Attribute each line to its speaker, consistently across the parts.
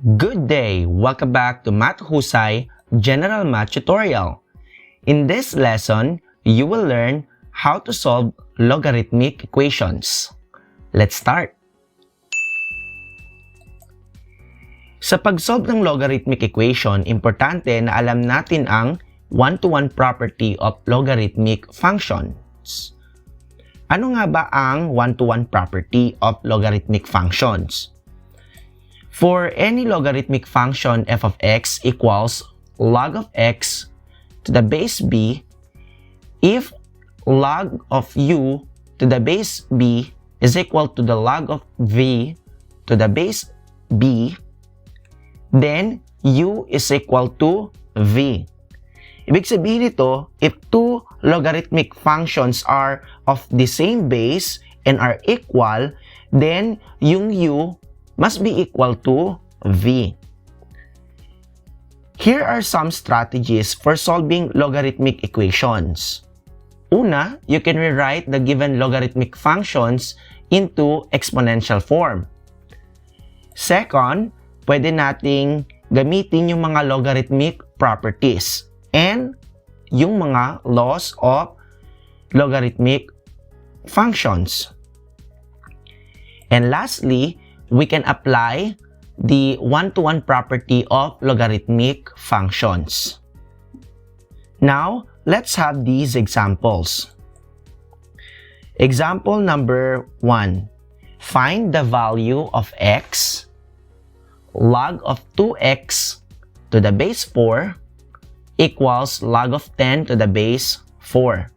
Speaker 1: Good day! Welcome back to Math Husay General Math Tutorial. In this lesson, you will learn how to solve logarithmic equations. Let's start! Sa pag-solve ng logarithmic equation, importante na alam natin ang one-to-one property of logarithmic functions. Ano nga ba ang one-to-one property of logarithmic functions? For any logarithmic function f of x equals log of x to the base b, if log of u to the base b is equal to the log of v to the base b, then u is equal to v. Ibig sabihin nito, if two logarithmic functions are of the same base and are equal, then yung u must be equal to v. Here are some strategies for solving logarithmic equations. Una, you can rewrite the given logarithmic functions into exponential form. Second, pwede nating gamitin yung mga logarithmic properties and yung mga laws of logarithmic functions. And lastly, we can apply the one-to-one property of logarithmic functions. Now, let's have these examples. Example number 1. Find the value of x. Log of 2x to the base 4 equals log of 10 to the base 4.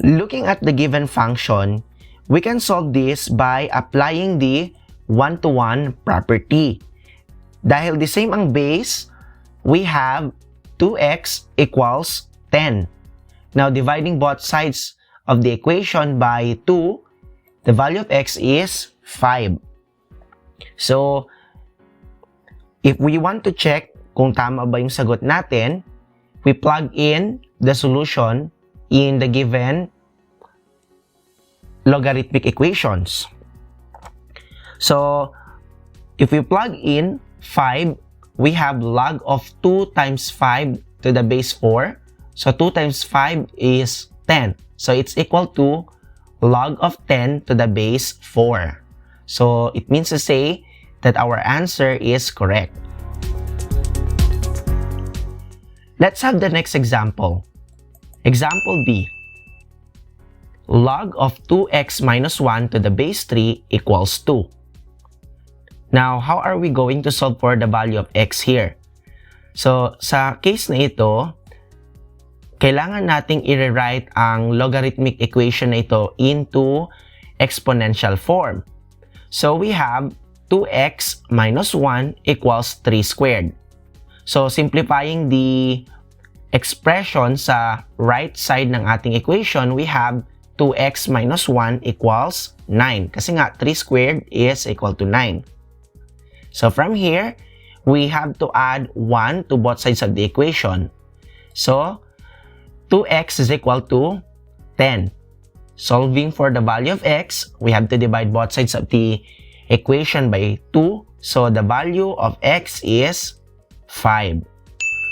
Speaker 1: Looking at the given function, we can solve this by applying the one-to-one property. Dahil the same ang base, we have 2x equals 10. Now, dividing both sides of the equation by 2, the value of x is 5. So, if we want to check kung tama ba yung sagot natin, we plug in the solution in the given logarithmic equations. So, if we plug in 5, we have log of 2 times 5 to the base 4. So, 2 times 5 is 10. So, it's equal to log of 10 to the base 4. So, it means to say that our answer is correct. Let's have the next example. Example B. Log of 2x minus 1 to the base 3 equals 2. Now, how are we going to solve for the value of x here? So, sa case na ito, kailangan nating i-rewrite ang logarithmic equation na ito into exponential form. So, we have 2x minus 1 equals 3 squared. So, simplifying the expression sa right side ng ating equation, we have 2x minus 1 equals 9. Kasi nga, 3 squared is equal to 9. So, from here, we have to add 1 to both sides of the equation. So, 2x is equal to 10. Solving for the value of x, we have to divide both sides of the equation by 2. So, the value of x is 5.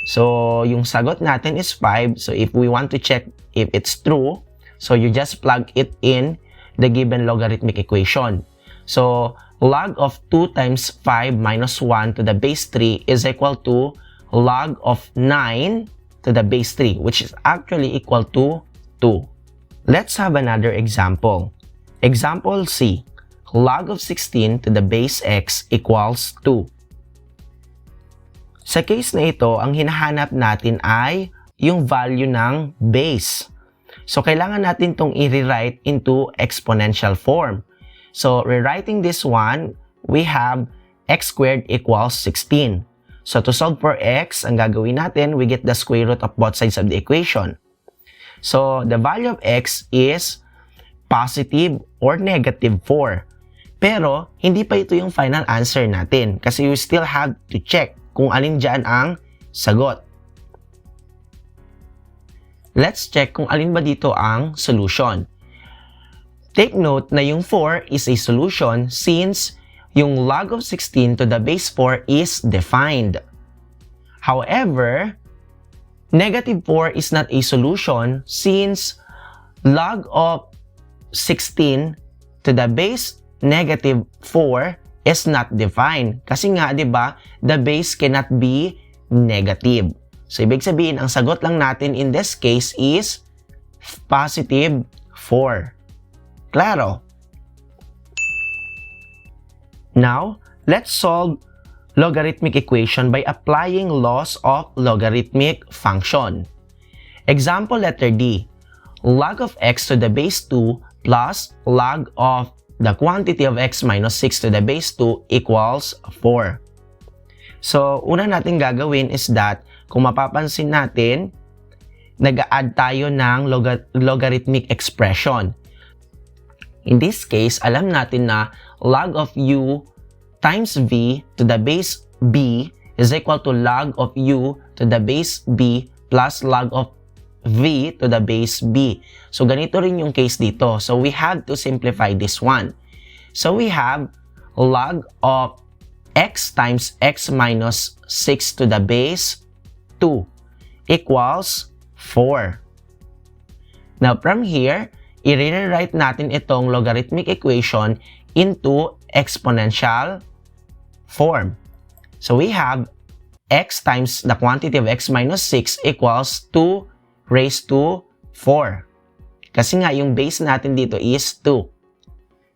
Speaker 1: So, yung sagot natin is 5. So, if we want to check if it's true, so you just plug it in the given logarithmic equation. So, log of 2 times 5 minus 1 to the base 3 is equal to log of 9 to the base 3, which is actually equal to 2. Let's have another example. Example C. Log of 16 to the base x equals 2. Sa case na ito, ang hinahanap natin ay yung value ng base. So, kailangan natin itong i-rewrite into exponential form. So, rewriting this one, we have x squared equals 16. So, to solve for x, ang gagawin natin, we get the square root of both sides of the equation. So, the value of x is positive or negative 4. Pero, hindi pa ito yung final answer natin kasi we still have to check kung alin dyan ang sagot. Let's check kung alin ba dito ang solution. Take note na yung 4 is a solution since yung log of 16 to the base 4 is defined. However, negative 4 is not a solution since log of 16 to the base negative 4 is not defined. Kasi nga, di ba, the base cannot be negative. So, ibig sabihin, ang sagot lang natin in this case is positive 4. Klaro? Now, let's solve logarithmic equation by applying laws of logarithmic function. Example letter D. Log of x to the base 2 plus log of the quantity of x minus 6 to the base 2 equals 4. So, una natin gagawin is that, kung mapapansin natin, nag-add tayo ng logarithmic expression. In this case, alam natin na log of u times v to the base b is equal to log of u to the base b plus log of v to the base b. So, ganito rin yung case dito. So, we have to simplify this one. So, we have log of x times x minus 6 to the base 2 equals 4. Now, from here, i-rewrite natin itong logarithmic equation into exponential form. So, we have x times the quantity of x minus 6 equals 2 raised to 4. Kasi nga, yung base natin dito is 2.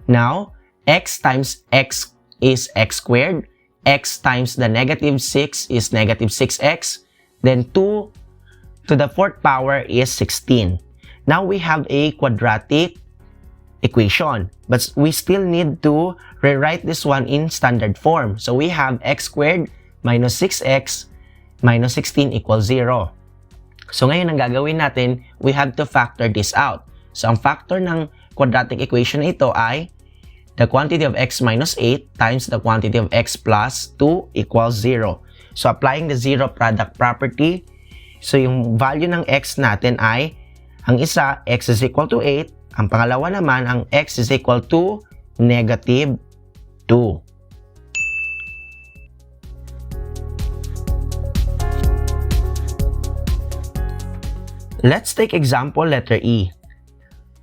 Speaker 1: Now, x times x is x squared. X times the negative 6 is negative 6x. Then 2 to the 4th power is 16. Now, we have a quadratic equation. But we still need to rewrite this one in standard form. So, we have x squared minus 6x minus 16 equals 0. So, ngayon ang gagawin natin, we have to factor this out. So, ang factor ng quadratic equation na ito ay the quantity of x minus 8 times the quantity of x plus 2 equals 0. So, applying the zero product property, so yung value ng x natin ay, ang isa, x is equal to 8. Ang pangalawa naman, ang x is equal to negative 2. Let's take example letter E.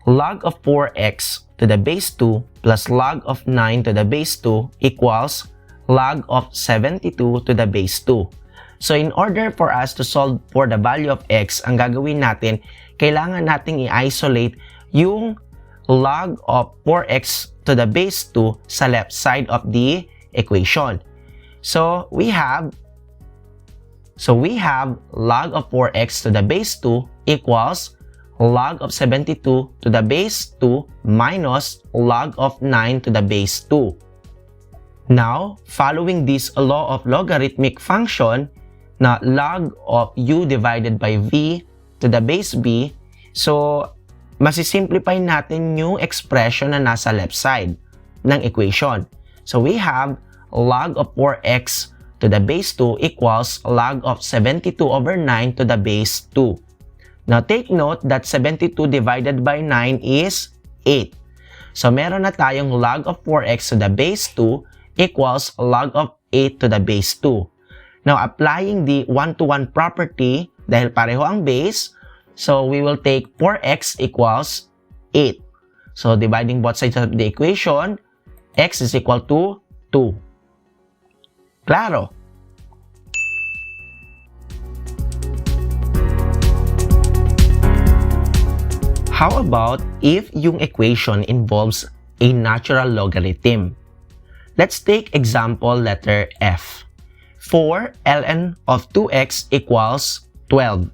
Speaker 1: Log of 4x to the base 2 plus log of 9 to the base 2 equals log of 72 to the base 2. So, in order for us to solve for the value of x, ang gagawin natin, kailangan nating i-isolate yung log of 4x to the base 2 sa left side of the equation. So, we have log of 4x to the base 2 equals log of 72 to the base 2 minus log of 9 to the base 2. Now, following this law of logarithmic function na log of u divided by v to the base b, so, masisimplify natin yung expression na nasa left side ng equation. So, we have log of 4x to the base 2 equals log of 72 over 9 to the base 2. Now, take note that 72 divided by 9 is 8. So, meron na tayong log of 4x to the base 2 equals log of 8 to the base 2. Now, applying the 1-to-1 property, dahil pareho ang base, so we will take 4x equals 8. So, dividing both sides of the equation, x is equal to 2. Klaro? How about if yung equation involves a natural logarithm? Let's take example letter F. 4 ln of 2x equals 12.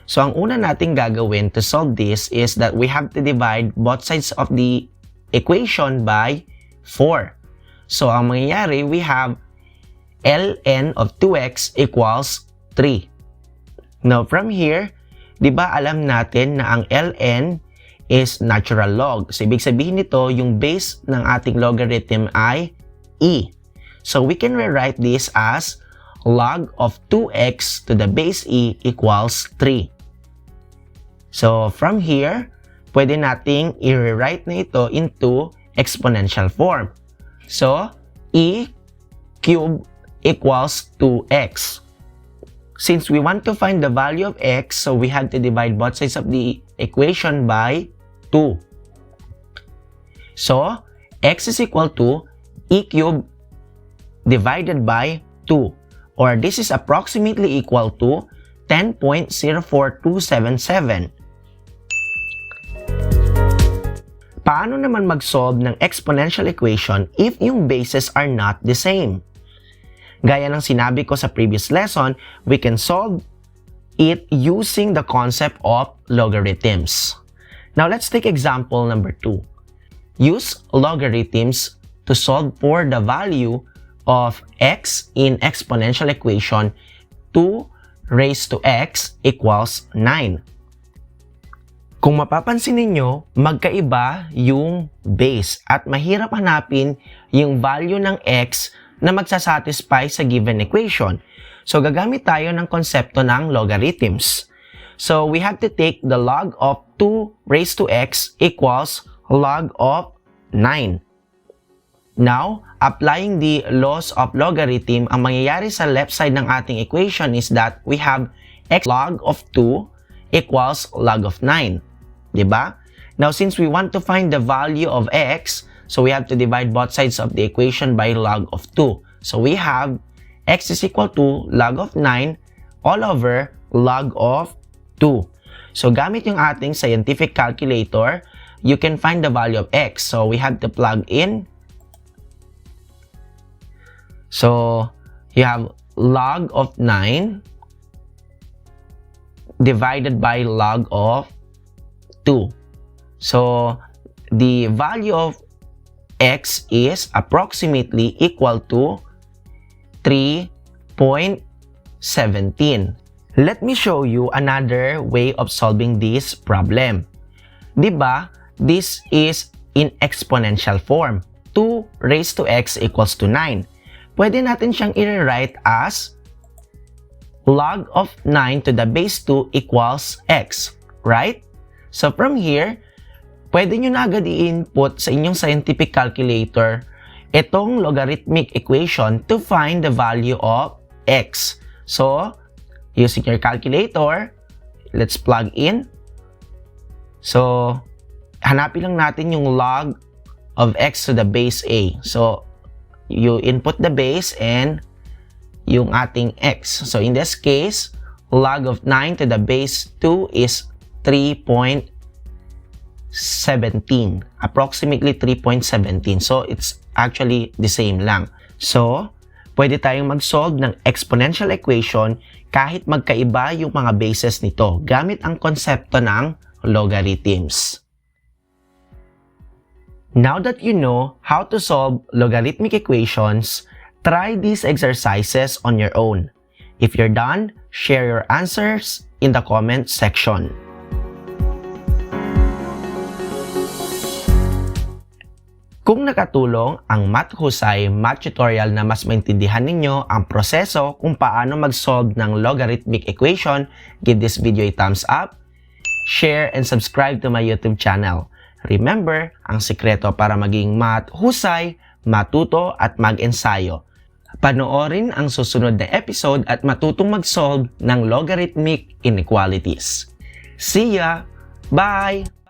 Speaker 1: So, ang una nating gagawin to solve this is that we have to divide both sides of the equation by 4. So, ang mangyayari, we have ln of 2x equals 3. Now, from here, di ba alam natin na ang ln is natural log. So, ibig sabihin nito, yung base ng ating logarithm ay e. So, we can rewrite this as log of 2x to the base e equals 3. So, from here, pwede nating i-rewrite na ito into exponential form. So, e cubed equals 2x. Since we want to find the value of x, so we have to divide both sides of the equation by 2. So, x is equal to e cubed divided by 2. Or this is approximately equal to 10.04277. Paano naman mag-solve ng exponential equation if yung bases are not the same? Gaya ng sinabi ko sa previous lesson, we can solve it using the concept of logarithms. Now, let's take example number 2. Use logarithms to solve for the value of x in exponential equation 2 raised to x equals 9. Kung mapapansin ninyo, magkaiba yung base at mahirap hanapin yung value ng x na magsasatisfy sa given equation. So, gagamit tayo ng konsepto ng logarithms. So, we have to take the log of 2 raised to x equals log of 9. Now, applying the laws of logarithm, ang mangyayari sa left side ng ating equation is that we have x log of 2 equals log of 9. Diba? Now, since we want to find the value of x, so we have to divide both sides of the equation by log of 2. So, we have x is equal to log of 9 all over log of 2. So, gamit yung ating scientific calculator, you can find the value of x. So, we have to plug in. So, you have log of 9 divided by log of 2. So, the value of x is approximately equal to 3.17. Let me show you another way of solving this problem. Diba? This is in exponential form. 2 raised to x equals to 9. Pwede natin siyang i-rewrite as log of 9 to the base 2 equals x. Right? So, from here, pwede nyo na agad i-input sa inyong scientific calculator itong logarithmic equation to find the value of x. So, using your calculator, let's plug in. So, hanapin lang natin yung log of x to the base a. So, you input the base and yung ating x. So, in this case, log of 9 to the base 2 is 3.17. Approximately 3.17. So, it's actually the same lang. So, pwede tayong mag-solve ng exponential equation kahit magkaiba yung mga bases nito gamit ang konsepto ng logarithms. Now that you know how to solve logarithmic equations, try these exercises on your own. If you're done, share your answers in the comment section. Kung nakatulong ang Math Husay math tutorial na mas maintindihan ninyo ang proseso kung paano mag-solve ng logarithmic equation, give this video a thumbs up, share, and subscribe to my YouTube channel. Remember, ang sikreto para maging math husay, matuto at mag-ensayo. Panoorin ang susunod na episode at matutong mag-solve ng logarithmic inequalities. See ya! Bye!